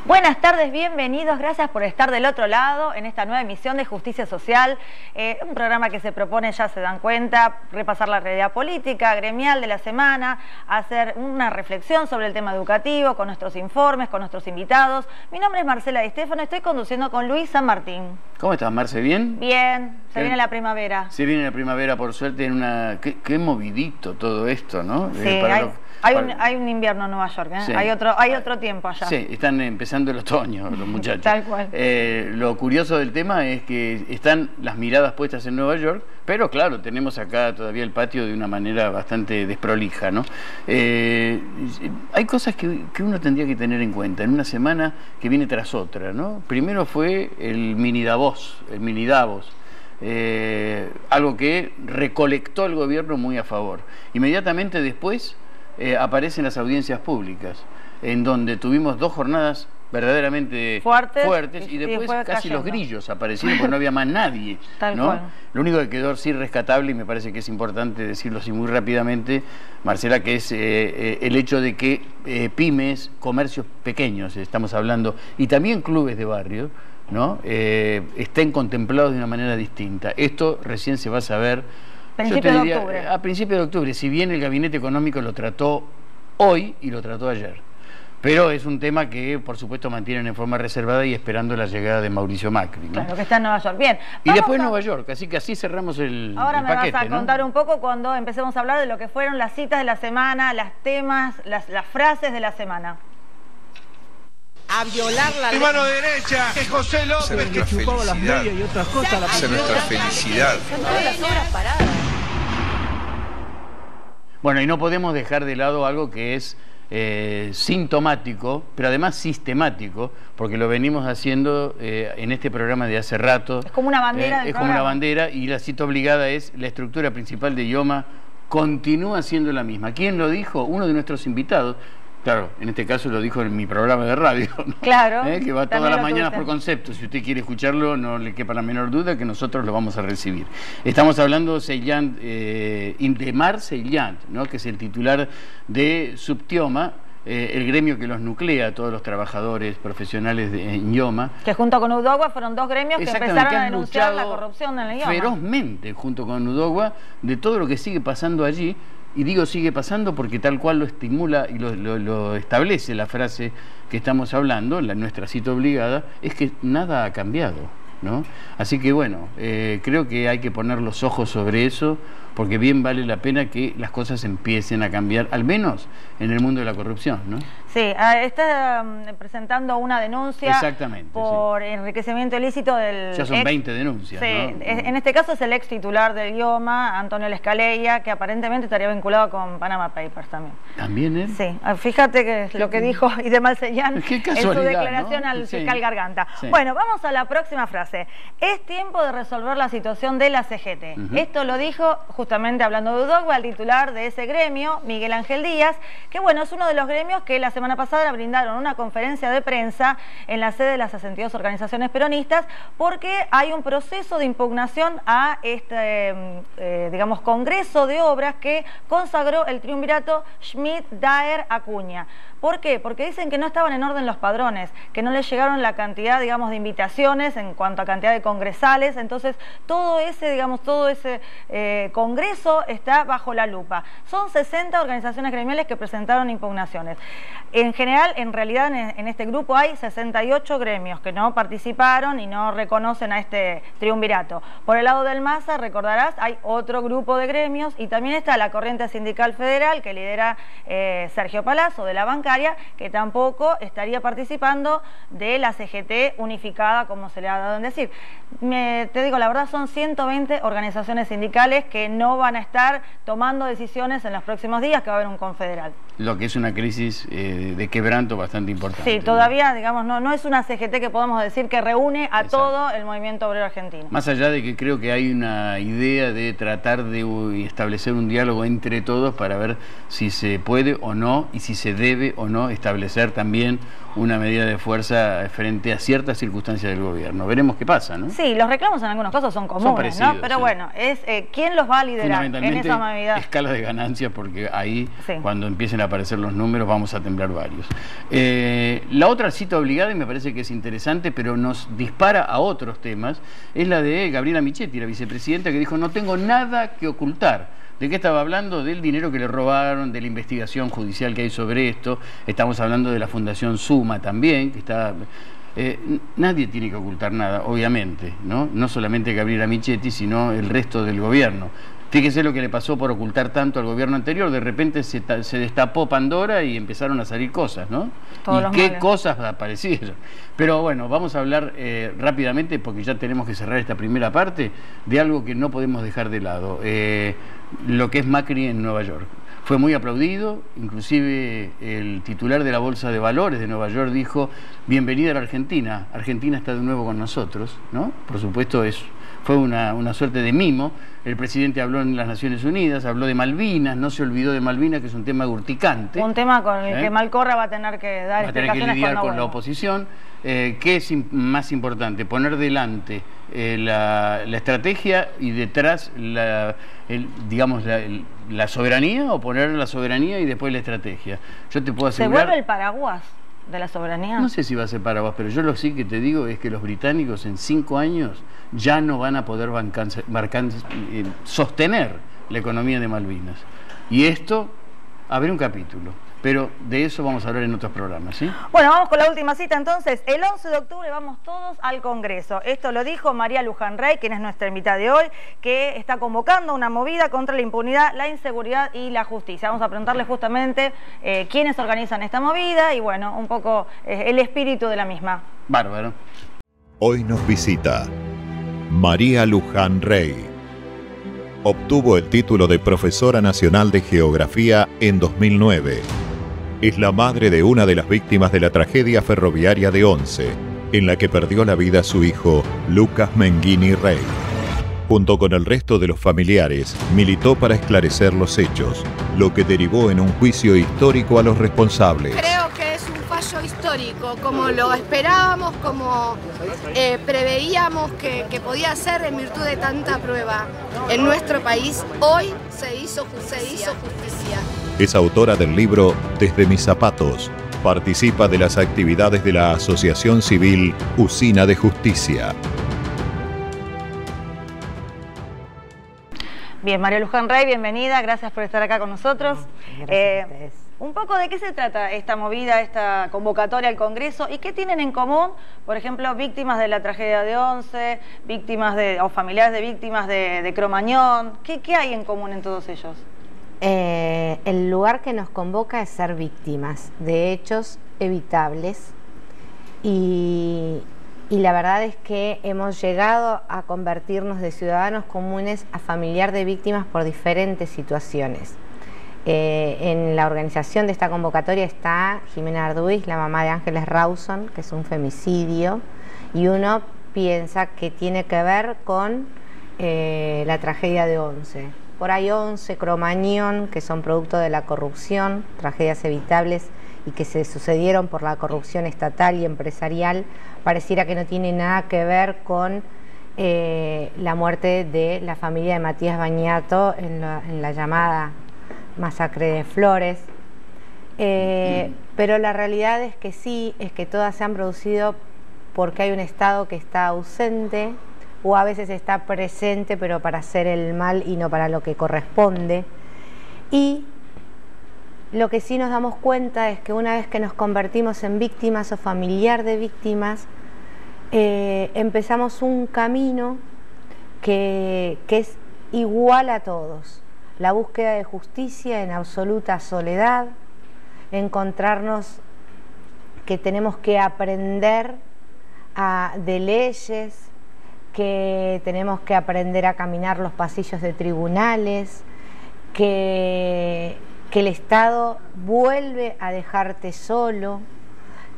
Buenas tardes, bienvenidos, gracias por estar del otro lado en esta nueva emisión de Justicia Social, un programa que se propone, ya se dan cuenta, repasar la realidad política, gremial de la semana, hacer una reflexión sobre el tema educativo, con nuestros informes, con nuestros invitados. Mi nombre es Marcela Di Stefano, estoy conduciendo con Luis San Martín. ¿Cómo estás, Marce? ¿Bien? Bien, se viene la primavera. Se viene la primavera, por suerte, en una... Qué movidito todo esto, ¿no? Sí, hay un invierno en Nueva York, ¿eh? Sí. Hay otro tiempo allá. Sí, están empezando el otoño los muchachos. Tal cual. Lo curioso del tema es que están las miradas puestas en Nueva York, pero claro, tenemos acá todavía el patio de una manera bastante desprolija, ¿no? Hay cosas que uno tendría que tener en cuenta en una semana que viene tras otra, ¿no? Primero fue el mini Davos, algo que recolectó el gobierno muy a favor. Inmediatamente después aparecen las audiencias públicas, en donde tuvimos dos jornadas verdaderamente fuertes y después casi cayendo. Los grillos aparecieron porque no había más nadie, ¿no? Lo único que quedó sí rescatable, y me parece que es importante decirlo así muy rápidamente, Marcela, que es el hecho de que pymes, comercios pequeños, estamos hablando, y también clubes de barrio, ¿no? Estén contemplados de una manera distinta. Esto recién se va a saber a principios de octubre, si bien el Gabinete Económico lo trató hoy y lo trató ayer. Pero es un tema que, por supuesto, mantienen en forma reservada y esperando la llegada de Mauricio Macri, ¿no? Claro, que está en Nueva York. Bien. Y después Nueva York, así que así cerramos el paquete, vas a contar un poco cuando empecemos a hablar de lo que fueron las citas de la semana, los temas, las frases de la semana. A violar la ley. Mi mano derecha es José López, que chupaba las medias y otras cosas. Esa es nuestra felicidad. Son todas las obras paradas. Bueno, y no podemos dejar de lado algo que es sintomático, pero además sistemático, porque lo venimos haciendo en este programa de hace rato. Es como una bandera del programa. Como una bandera, y la cita obligada es: la estructura principal de IOMA continúa siendo la misma. ¿Quién lo dijo? Uno de nuestros invitados. Claro, en este caso lo dijo en mi programa de radio, ¿no? Claro. Que va todas las mañanas por Concepto. Si usted quiere escucharlo, no le quepa la menor duda que nosotros lo vamos a recibir. Estamos hablando de Indemar Ceylan, ¿no? Que es el titular de Subtioma, el gremio que los nuclea a todos los trabajadores profesionales en IOMA. Que junto con UDOGUA fueron dos gremios que empezaron a denunciar la corrupción en el IOMA. Ferozmente, junto con UDOGUA, de todo lo que sigue pasando allí. Y digo sigue pasando porque tal cual lo estimula y lo establece la frase que estamos hablando, nuestra cita obligada, es que nada ha cambiado, ¿no? Así que bueno, creo que hay que poner los ojos sobre eso, porque bien vale la pena que las cosas empiecen a cambiar, al menos en el mundo de la corrupción, ¿no? Sí, está presentando una denuncia por enriquecimiento ilícito del... Ya son 20 denuncias, sí, ¿no? En este caso es el ex titular del IOMA, Antonio Lescaleya, que aparentemente estaría vinculado con Panama Papers también. ¿También él? Sí, fíjate que lo que dijo Indemar Ceylan en su declaración, ¿no? Al fiscal Garganta. Sí. Bueno, vamos a la próxima frase. Es tiempo de resolver la situación de la CGT. Esto lo dijo justamente hablando de UDOGUA, el titular de ese gremio, Miguel Ángel Díaz, que bueno, es uno de los gremios que la semana pasada brindaron una conferencia de prensa en la sede de las 62 organizaciones peronistas, porque hay un proceso de impugnación a este, digamos, congreso de obras que consagró el triunvirato Schmidt-Daer-Acuña. ¿Por qué? Porque dicen que no estaban en orden los padrones, que no les llegaron la cantidad, digamos, de invitaciones en cuanto a cantidad de congresales. Entonces, todo ese congreso está bajo la lupa. Son 60 organizaciones gremiales que presentaron impugnaciones. En general, en realidad, en este grupo hay 68 gremios que no participaron y no reconocen a este triunvirato. Por el lado del MASA, recordarás, hay otro grupo de gremios y también está la Corriente Sindical Federal que lidera Sergio Palazzo de la banca bancaria, que tampoco estaría participando de la CGT unificada, como se le ha dado en decir. Te digo, la verdad son 120 organizaciones sindicales que no van a estar tomando decisiones en los próximos días, que va a haber un confederal. Lo que es una crisis de quebranto bastante importante. Sí, todavía, digamos, no es una CGT que podamos decir que reúne a todo el movimiento obrero argentino. Más allá de que creo que hay una idea de tratar de establecer un diálogo entre todos para ver si se puede o no, y si se debe o no establecer también una medida de fuerza frente a ciertas circunstancias del gobierno. Veremos qué pasa, ¿no? Sí, los reclamos en algunos casos son comunes, ¿no? Pero sí, bueno, es quién los va a liderar en esa medida. Escala de ganancias, porque ahí, cuando empiecen a aparecer los números, vamos a temblar varios. La otra cita obligada, y me parece que es interesante, pero nos dispara a otros temas, es la de Gabriela Michetti, la vicepresidenta, que dijo: no tengo nada que ocultar. ¿De qué estaba hablando? Del dinero que le robaron, de la investigación judicial que hay sobre esto. Estamos hablando de la Fundación Suma también, que está... nadie tiene que ocultar nada, obviamente, ¿no? No solamente Gabriela Michetti, sino el resto del gobierno. Fíjese lo que le pasó por ocultar tanto al gobierno anterior. De repente se destapó Pandora y empezaron a salir cosas, ¿no? Y qué cosas aparecieron. Pero bueno, vamos a hablar rápidamente, porque ya tenemos que cerrar esta primera parte, de algo que no podemos dejar de lado. Lo que es Macri en Nueva York. Fue muy aplaudido, inclusive el titular de la Bolsa de Valores de Nueva York dijo: bienvenida a la Argentina, Argentina está de nuevo con nosotros, ¿no? Por supuesto fue una suerte de mimo. El presidente habló en las Naciones Unidas, habló de Malvinas, no se olvidó de Malvinas, que es un tema urticante. Un tema con el que Malcorra va a tener que dar explicaciones. Va a tener que lidiar con la oposición. ¿Qué es más importante? Poner delante la estrategia y detrás digamos la soberanía, o poner la soberanía y después la estrategia. Yo te puedo asegurar... ¿Se vuelve el paraguas de la soberanía? No sé si va a ser paraguas, pero yo lo sí que te digo es que los británicos en 5 años ya no van a poder sostener la economía de Malvinas. Y esto abre un capítulo. Pero de eso vamos a hablar en otros programas, ¿sí? Bueno, vamos con la última cita entonces. El 11 de octubre vamos todos al Congreso. Esto lo dijo María Luján Rey, quien es nuestra invitada de hoy, que está convocando una movida contra la impunidad, la inseguridad y la justicia. Vamos a preguntarle justamente quiénes organizan esta movida y, bueno, un poco el espíritu de la misma. Bárbaro. Hoy nos visita María Luján Rey. Obtuvo el título de Profesora Nacional de Geografía en 2009. Es la madre de una de las víctimas de la tragedia ferroviaria de Once, en la que perdió la vida su hijo, Lucas Menghini Rey. Junto con el resto de los familiares, militó para esclarecer los hechos, lo que derivó en un juicio histórico a los responsables. Creo que es un fallo histórico, como lo esperábamos, como preveíamos que podía ser en virtud de tanta prueba. En nuestro país hoy se hizo justicia. Es autora del libro Desde mis zapatos. Participa de las actividades de la Asociación Civil Usina de Justicia. Bien, María Luján Rey, bienvenida, gracias por estar acá con nosotros. Gracias a ustedes. Un poco de qué se trata esta movida, esta convocatoria al Congreso, y qué tienen en común, por ejemplo, víctimas de la tragedia de Once, o familiares de víctimas de Cromañón. ¿Qué hay en común en todos ellos? El lugar que nos convoca es ser víctimas de hechos evitables, y la verdad es que hemos llegado a convertirnos de ciudadanos comunes a familiar de víctimas por diferentes situaciones. En la organización de esta convocatoria está Jimena Arduis, la mamá de Ángeles Rawson, que es un femicidio, y uno piensa que tiene que ver con la tragedia de Once. Por ahí Once, Cromañón, que son producto de la corrupción, tragedias evitables y que se sucedieron por la corrupción estatal y empresarial, pareciera que no tiene nada que ver con la muerte de la familia de Matías Bañato en la llamada masacre de Flores. Pero la realidad es que sí, es que todas se han producido porque hay un Estado que está ausente, o a veces está presente pero para hacer el mal y no para lo que corresponde. Y lo que sí nos damos cuenta es que una vez que nos convertimos en víctimas o familiar de víctimas, empezamos un camino que es igual a todos: la búsqueda de justicia en absoluta soledad, encontrarnos que tenemos que aprender de leyes, que tenemos que aprender a caminar los pasillos de tribunales, que el Estado vuelve a dejarte solo,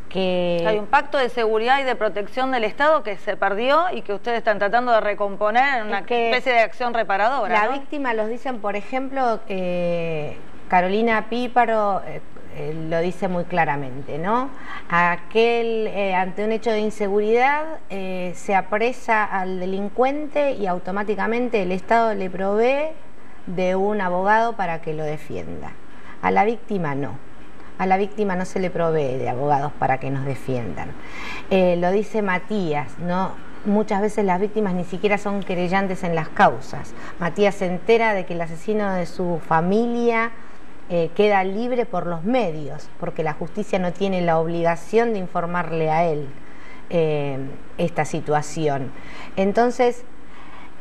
que hay un pacto de seguridad y de protección del Estado que se perdió y que ustedes están tratando de recomponer en una especie de acción reparadora. La víctima, los dicen, por ejemplo, Carolina Píparo lo dice muy claramente, ¿no? Ante un hecho de inseguridad se apresa al delincuente y automáticamente el Estado le provee de un abogado para que lo defienda. A la víctima no. A la víctima no se le provee de abogados para que nos defiendan. Lo dice Matías, ¿no? Muchas veces las víctimas ni siquiera son querellantes en las causas. Matías se entera de que el asesino de su familia queda libre por los medios, porque la justicia no tiene la obligación de informarle a él esta situación. Entonces,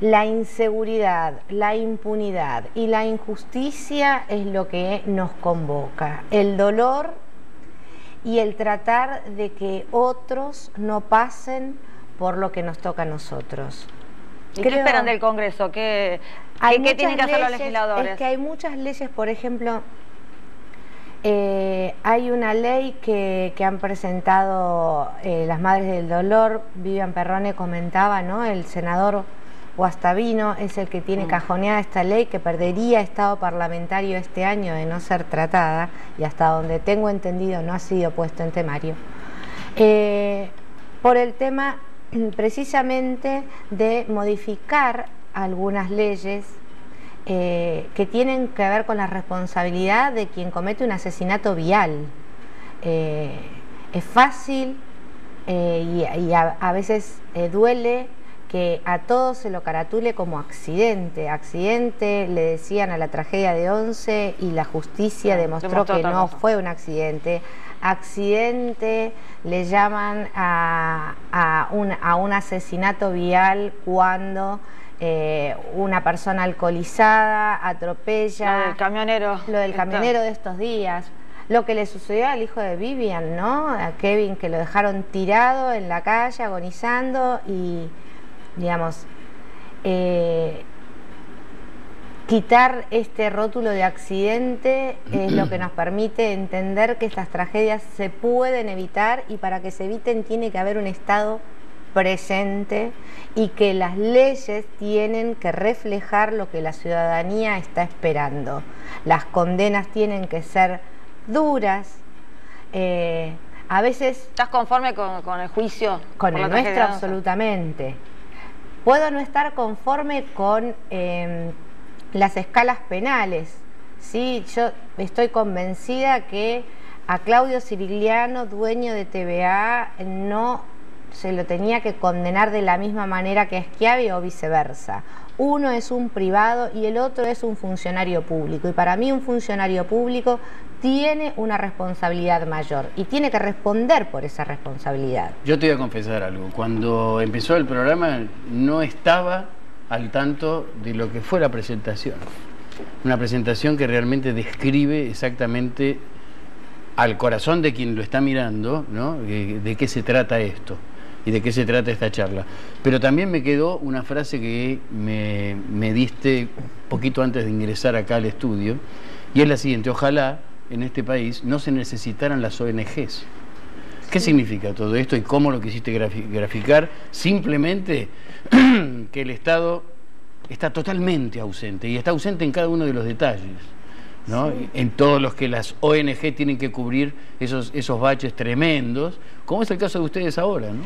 la inseguridad, la impunidad y la injusticia es lo que nos convoca. El dolor y el tratar de que otros no pasen por lo que nos toca a nosotros. ¿Y qué esperan del Congreso? ¿Qué tienen que hacer los legisladores? Es que hay muchas leyes, por ejemplo, hay una ley que han presentado las Madres del Dolor. Vivian Perrone comentaba, ¿no? El senador Guastavino es el que tiene cajoneada esta ley, que perdería estado parlamentario este año de no ser tratada, y hasta donde tengo entendido no ha sido puesto en temario, por el tema precisamente de modificar algunas leyes que tienen que ver con la responsabilidad de quien comete un asesinato vial. Es fácil y a veces duele que a todos se lo caratule como accidente. Accidente le decían a la tragedia de Once y la justicia demostró que no fue un accidente. Accidente le llaman a un asesinato vial cuando una persona alcoholizada atropella. Lo del camionero. Lo del camionero de estos días. Lo que le sucedió al hijo de Vivian, ¿no? A Kevin, que lo dejaron tirado en la calle agonizando y, digamos, quitar este rótulo de accidente es lo que nos permite entender que estas tragedias se pueden evitar, y para que se eviten tiene que haber un Estado presente y que las leyes tienen que reflejar lo que la ciudadanía está esperando. Las condenas tienen que ser duras. A veces... ¿Estás conforme con el juicio? Con el nuestro, absolutamente. Puedo no estar conforme con las escalas penales, ¿sí? Yo estoy convencida que a Claudio Cirigliano, dueño de TVA, no se lo tenía que condenar de la misma manera que a Schiavi o viceversa. Uno es un privado y el otro es un funcionario público, y para mí un funcionario público tiene una responsabilidad mayor y tiene que responder por esa responsabilidad. Yo te voy a confesar algo. Cuando empezó el programa no estaba al tanto de lo que fue la presentación. Una presentación que realmente describe exactamente al corazón de quien lo está mirando, ¿no? De qué se trata esto y de qué se trata esta charla. Pero también me quedó una frase que me diste poquito antes de ingresar acá al estudio, y es la siguiente: ojalá en este país no se necesitaran las ONGs. ¿Qué significa todo esto y cómo lo quisiste graficar? Simplemente que el Estado está totalmente ausente, y está ausente en cada uno de los detalles, ¿no? Sí. En todos los que las ONG tienen que cubrir esos baches tremendos, como es el caso de ustedes ahora, ¿no?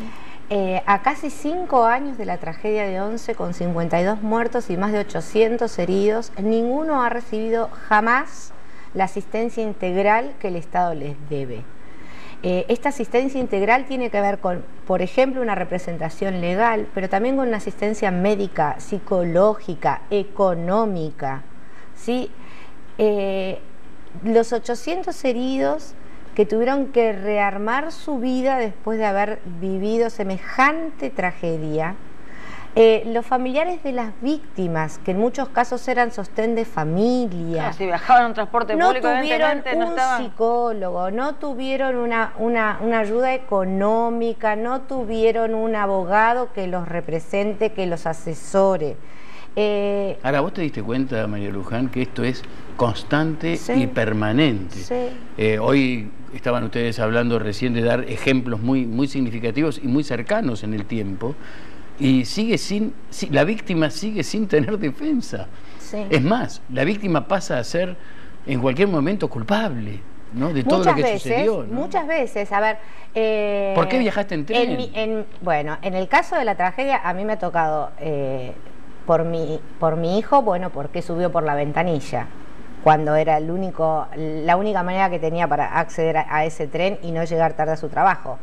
A casi 5 años de la tragedia de Once, con 52 muertos y más de 800 heridos, ninguno ha recibido jamás la asistencia integral que el Estado les debe. Esta asistencia integral tiene que ver con, por ejemplo, una representación legal, pero también con una asistencia médica, psicológica, económica, ¿sí? Los 800 heridos que tuvieron que rearmar su vida después de haber vivido semejante tragedia, Los familiares de las víctimas, que en muchos casos eran sostén de familia. Claro, si viajaban en un transporte público, no tuvieron un psicólogo, no tuvieron una ayuda económica, no tuvieron un abogado que los represente, que los asesore. Ahora, ¿vos te diste cuenta, María Luján, que esto es constante y permanente? Sí. Hoy estaban ustedes hablando recién de dar ejemplos muy significativos y muy cercanos en el tiempo, y la víctima sigue sin tener defensa. Sí. Es más, la víctima pasa a ser en cualquier momento culpable, ¿no? De todo lo que sucedió, ¿no? Muchas veces, a ver... ¿Por qué viajaste en tren? Bueno, en el caso de la tragedia, a mí me ha tocado... por mi hijo, bueno, porque subió por la ventanilla, cuando era la única manera que tenía para acceder a ese tren y no llegar tarde a su trabajo.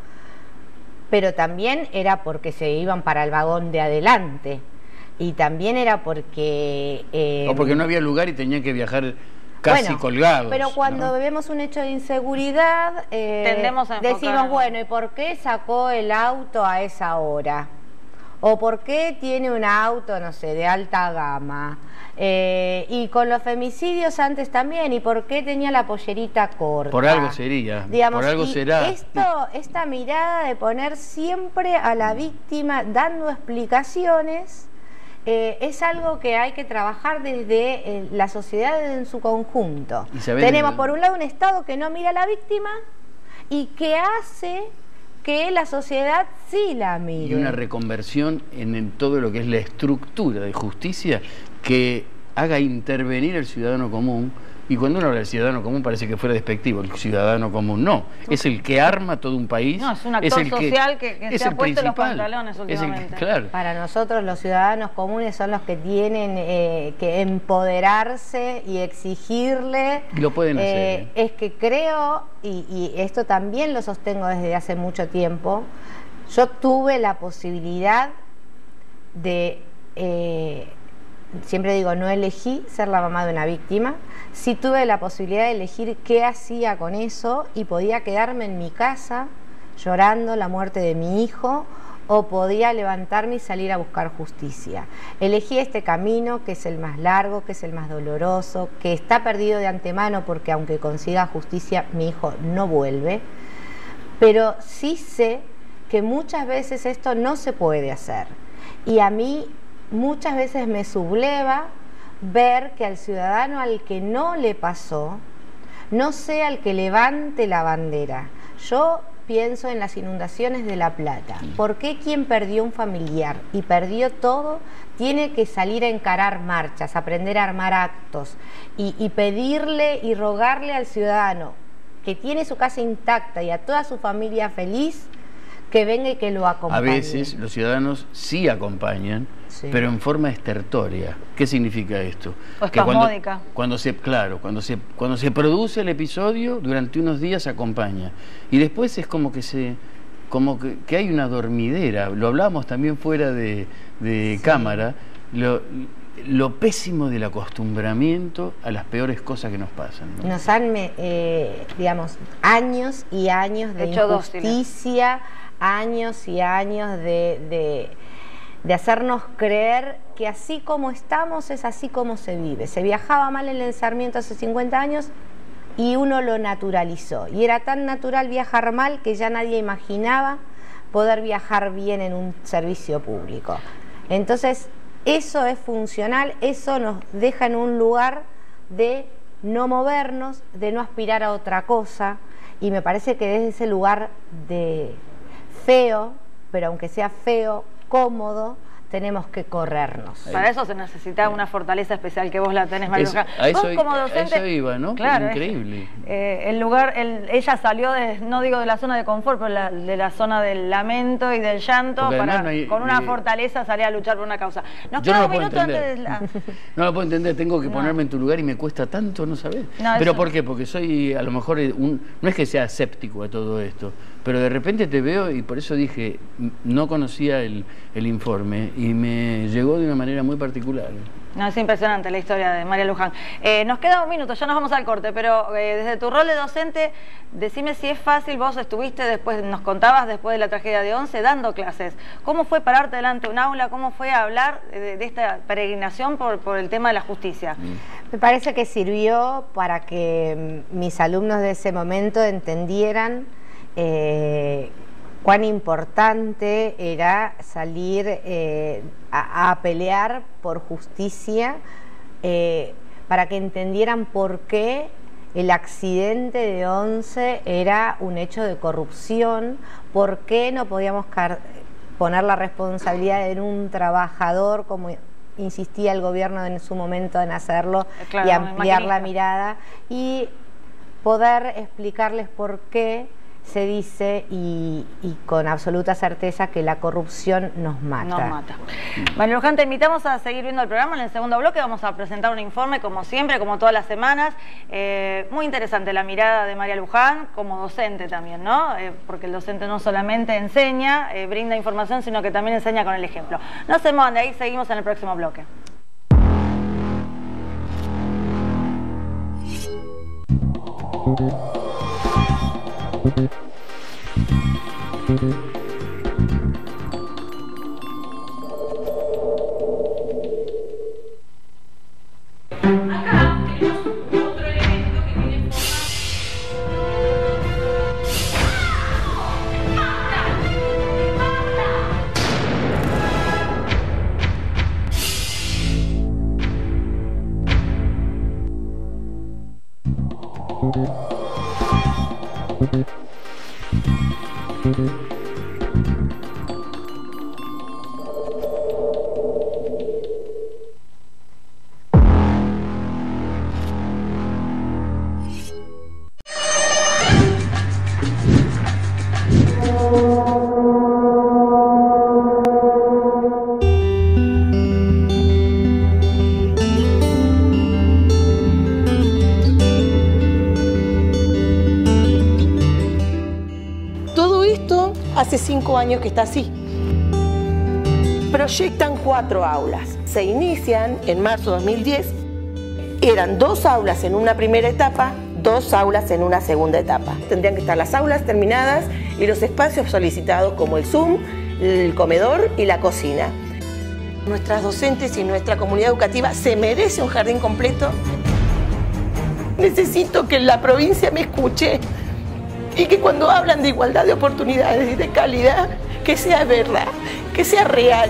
Pero también era porque se iban para el vagón de adelante, y también era porque... o porque no había lugar y tenían que viajar casi colgados. Pero cuando vemos un hecho de inseguridad, tendemos a decimos, bueno, ¿y por qué sacó el auto a esa hora? ¿O por qué tiene un auto, no sé, de alta gama? Y con los femicidios antes también, ¿y por qué tenía la pollerita corta? Por algo sería, digamos, por algo será. Esta mirada de poner siempre a la víctima dando explicaciones, es algo que hay que trabajar desde la sociedad en su conjunto. Tenemos por un lado un Estado que no mira a la víctima y que hace... que la sociedad sí la mire. Y una reconversión en todo lo que es la estructura de justicia que haga intervenir al ciudadano común. Y cuando uno habla del ciudadano común parece que fuera despectivo. El ciudadano común no. Es el que arma todo un país. No, es un actor social que se ha puesto los pantalones últimamente. Claro. Para nosotros los ciudadanos comunes son los que tienen que empoderarse y exigirle. Y lo pueden hacer. Es que creo, y esto también lo sostengo desde hace mucho tiempo, yo tuve la posibilidad de... siempre digo, no elegí ser la mamá de una víctima, sí tuve la posibilidad de elegir qué hacía con eso y podía quedarme en mi casa llorando la muerte de mi hijo o podía levantarme y salir a buscar justicia. Elegí este camino que es el más largo, que es el más doloroso, que está perdido de antemano porque aunque consiga justicia mi hijo no vuelve, pero sí sé que muchas veces esto no se puede hacer y a mí muchas veces me subleva ver que al ciudadano al que no le pasó, no sea el que levante la bandera. Yo pienso en las inundaciones de La Plata. ¿Por qué quien perdió un familiar y perdió todo tiene que salir a encarar marchas, aprender a armar actos y pedirle y rogarle al ciudadano que tiene su casa intacta y a toda su familia feliz que venga y que lo acompañe? A veces los ciudadanos sí acompañan, sí, pero en forma estertórea. ¿Qué significa esto? O espasmódica. Cuando se produce el episodio, durante unos días acompaña. Y después es como que hay una dormidera. Lo hablábamos también fuera de sí, cámara. Lo pésimo del acostumbramiento a las peores cosas que nos pasan, ¿no? Nos han, digamos, años y años de injusticia, años y años de hacernos creer que así como estamos es así como se vive. Se viajaba mal en el Sarmiento hace 50 años y uno lo naturalizó. Y era tan natural viajar mal que ya nadie imaginaba poder viajar bien en un servicio público. Entonces, eso es funcional, eso nos deja en un lugar de no movernos, de no aspirar a otra cosa. Y me parece que desde ese lugar de feo, pero aunque sea feo, cómodo, tenemos que corrernos. Para eso se necesita una fortaleza especial que vos la tenés, María Luján. Vos como docente, eso iba, ¿no? Claro, increíble. Ella salió no digo de la zona de confort, pero de la zona del lamento y del llanto para con una fortaleza salir a luchar por una causa. Nos queda un minuto antes de No lo puedo entender, tengo que ponerme en tu lugar y me cuesta tanto, ¿no sabés? ¿Pero por qué? Porque soy, a lo mejor, no es que sea escéptico a todo esto, pero de repente te veo y por eso dije, no conocía el informe y me llegó de una manera muy particular. No, es impresionante la historia de María Luján. Nos queda un minuto, ya nos vamos al corte, pero desde tu rol de docente, decime si es fácil, vos estuviste después, nos contabas después de la tragedia de Once, dando clases. ¿Cómo fue pararte delante de un aula? ¿Cómo fue hablar de esta peregrinación por el tema de la justicia? Me parece que sirvió para que mis alumnos de ese momento entendieran cuán importante era salir a pelear por justicia, para que entendieran por qué el accidente de Once era un hecho de corrupción, por qué no podíamos poner la responsabilidad en un trabajador, como insistía el gobierno en su momento en hacerlo, claro, y ampliar la mirada, y poder explicarles por qué se dice y con absoluta certeza que la corrupción nos mata. Nos mata. María Luján, te invitamos a seguir viendo el programa. En el segundo bloque vamos a presentar un informe, como siempre, como todas las semanas. Muy interesante la mirada de María Luján, como docente también, ¿no? Porque el docente no solamente enseña, brinda información, sino que también enseña con el ejemplo. No se muevan de ahí, seguimos en el próximo bloque. Acá tenemos otro elemento que tiene Hace 5 años que está así. Proyectan 4 aulas. Se inician en marzo de 2010. Eran 2 aulas en una primera etapa, 2 aulas en una segunda etapa. Tendrían que estar las aulas terminadas y los espacios solicitados como el Zoom, el comedor y la cocina. Nuestras docentes y nuestra comunidad educativa se merece un jardín completo. Necesito que la provincia me escuche. Y que cuando hablan de igualdad de oportunidades y de calidad, que sea verdad, que sea real.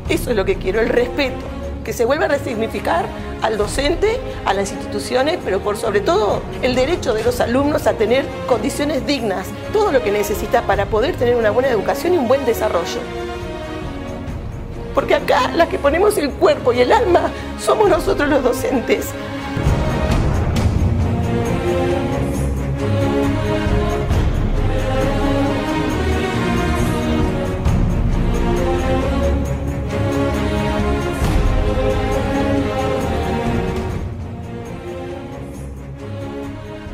Eso es lo que quiero, el respeto. Que se vuelva a resignificar al docente, a las instituciones, pero por sobre todo el derecho de los alumnos a tener condiciones dignas. Todo lo que necesita para poder tener una buena educación y un buen desarrollo. Porque acá las que ponemos el cuerpo y el alma somos nosotros los docentes.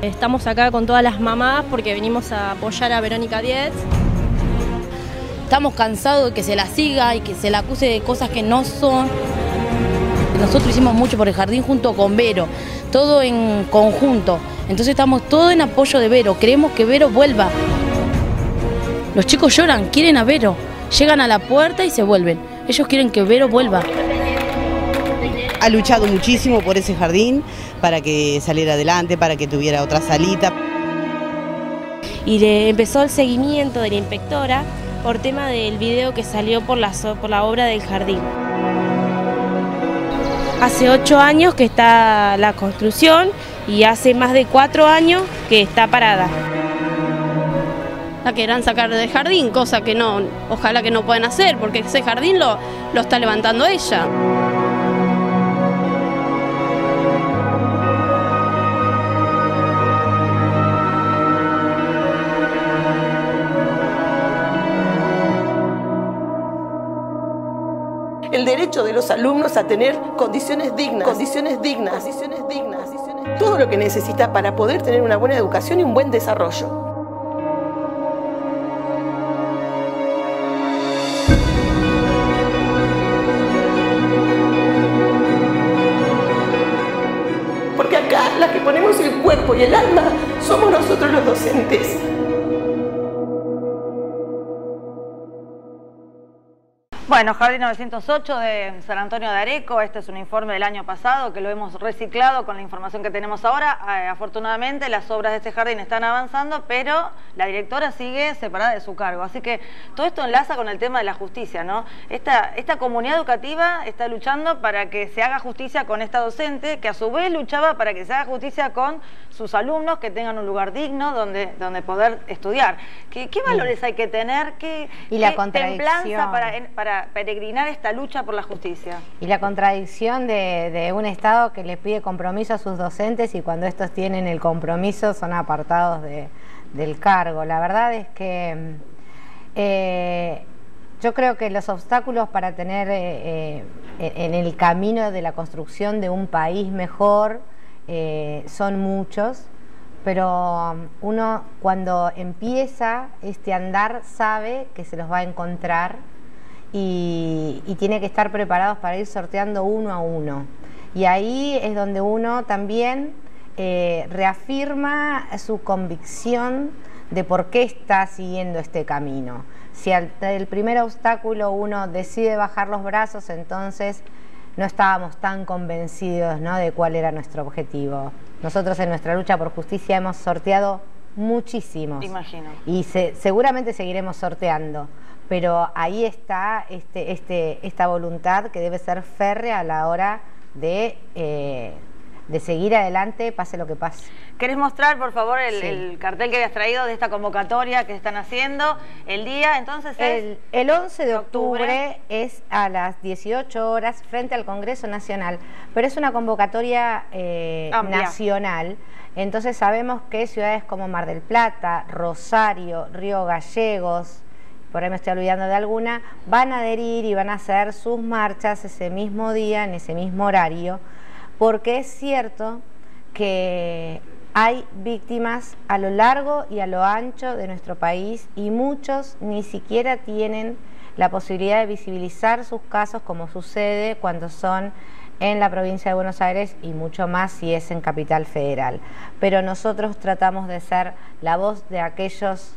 Estamos acá con todas las mamás porque venimos a apoyar a Verónica Dietz. Estamos cansados de que se la siga y que se la acuse de cosas que no son. Nosotros hicimos mucho por el jardín junto con Vero, todo en conjunto. Entonces estamos todos en apoyo de Vero, queremos que Vero vuelva. Los chicos lloran, quieren a Vero, llegan a la puerta y se vuelven. Ellos quieren que Vero vuelva. Ha luchado muchísimo por ese jardín, para que saliera adelante, para que tuviera otra salita. Y le empezó el seguimiento de la inspectora por tema del video que salió por la obra del jardín. Hace 8 años que está la construcción y hace más de 4 años que está parada. La querrán sacar del jardín, cosa que no, ojalá que no puedan hacer, porque ese jardín lo está levantando ella. El derecho de los alumnos a tener condiciones dignas. Todo lo que necesita para poder tener una buena educación y un buen desarrollo. las que ponemos el cuerpo y el alma somos nosotros los docentes. Bueno, Jardín 908 de San Antonio de Areco, este es un informe del año pasado que lo hemos reciclado con la información que tenemos ahora. Afortunadamente las obras de este jardín están avanzando, pero la directora sigue separada de su cargo. Así que todo esto enlaza con el tema de la justicia, ¿no? Esta comunidad educativa está luchando para que se haga justicia con esta docente, que a su vez luchaba para que se haga justicia con sus alumnos, que tengan un lugar digno donde poder estudiar. ¿Qué valores hay que tener? ¿Qué templanza para peregrinar esta lucha por la justicia? Y la contradicción de un Estado que le pide compromiso a sus docentes y cuando estos tienen el compromiso son apartados del cargo. La verdad es que yo creo que los obstáculos para tener en el camino de la construcción de un país mejor son muchos, pero uno cuando empieza este andar sabe que se los va a encontrar y tiene que estar preparados para ir sorteando uno a uno. Y ahí es donde uno también reafirma su convicción de por qué está siguiendo este camino. Si al primer obstáculo uno decide bajar los brazos, entonces no estábamos tan convencidos, ¿no?, de cuál era nuestro objetivo. Nosotros en nuestra lucha por justicia hemos sorteado muchísimos. Imagino. Y seguramente seguiremos sorteando. Pero ahí está esta voluntad que debe ser férrea a la hora de seguir adelante, pase lo que pase. ¿Querés mostrar, por favor, el cartel que habías traído de esta convocatoria que están haciendo? El día, entonces, es... El 11 de octubre es a las 18 horas frente al Congreso Nacional, pero es una convocatoria nacional. Entonces sabemos que ciudades como Mar del Plata, Rosario, Río Gallegos, por ahí me estoy olvidando de alguna, van a adherir y van a hacer sus marchas ese mismo día, en ese mismo horario, porque es cierto que hay víctimas a lo largo y a lo ancho de nuestro país y muchos ni siquiera tienen la posibilidad de visibilizar sus casos como sucede cuando son en la provincia de Buenos Aires y mucho más si es en Capital Federal. Pero nosotros tratamos de ser la voz de aquellos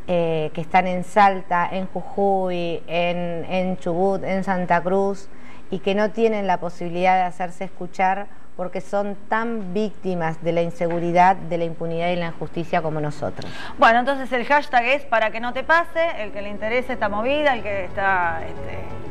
que están en Salta, en Jujuy, en Chubut, en Santa Cruz y que no tienen la posibilidad de hacerse escuchar porque son tan víctimas de la inseguridad, de la impunidad y la injusticia como nosotros. Bueno, entonces el hashtag es para que no te pase, el que le interese esta movida, el que está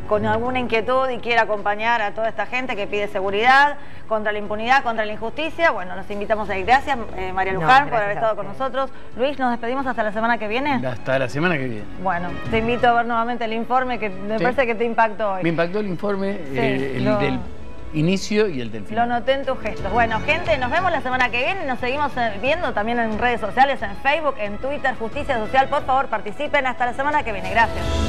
con alguna inquietud y quiere acompañar a toda esta gente que pide seguridad contra la impunidad, contra la injusticia. Bueno, los invitamos a ir. Gracias, María Luján, por haber estado con nosotros. Luis, nos despedimos hasta la semana que viene. Hasta la semana que viene. Bueno, te invito a ver nuevamente el informe que me parece que te impactó hoy. Me impactó el informe, del inicio y el del final. Lo noté en tus gestos. Bueno, gente, nos vemos la semana que viene. Nos seguimos viendo también en redes sociales, en Facebook, en Twitter, Justicia Social. Por favor, participen. Hasta la semana que viene. Gracias.